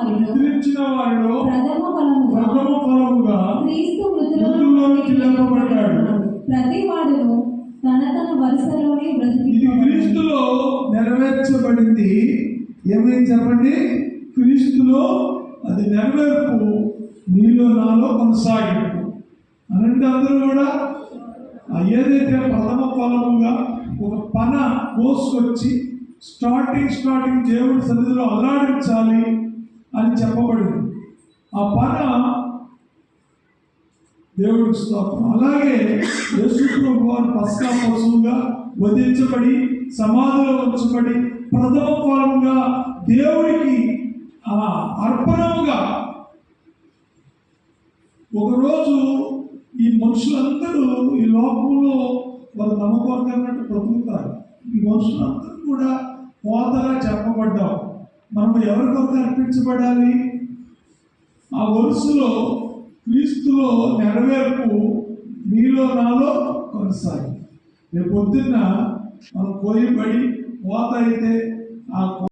వారిలో ప్రథమ ఫలముగా క్రీస్తు మృతుల్లోకి లేపబడ్డాడు. ప్రతి వాడును తన వరుసలోనే బ్రతికి. ఇది క్రీస్తులో నెరవేర్చబడింది. ఏమైంది చెప్పండి? క్రీస్తులో అది నెరవేర్పు నీలో నాలో కొనసాగింపు అనంటే అందరూ కూడా ఏదైతే ప్రథమ ఫలముగా ఒక పన కోసుకొచ్చి స్టార్టింగ్ దేవుడి సన్నిధిలో అల్లాడించాలి అని చెప్పబడింది. ఆ పన దేవుడికి స్తోత్రం. అలాగే యేసు ప్రభువు వారు పస్కా పశువుగా వధించబడి సమాధిలో ఉంచబడి ప్రథమ ఫలముగా దేవుడికి అర్పణముగా ఒకరోజు ఈ మనుషులందరూ ఈ లోకంలో వాళ్ళు నమ్మకన్నట్టు బ్రతుకుతారు. ఈ మనుషులందరూ కూడా కోతగా చెప్పబడ్డాం. మనం ఎవరి కొరకు అర్పించబడాలి? ఆ వరుసలో క్రీస్తులో నెరవేర్పు నీలో నాలో కొనసాగి రేపు పొద్దున్న మనం కోయబడి కోత అయితే ఆ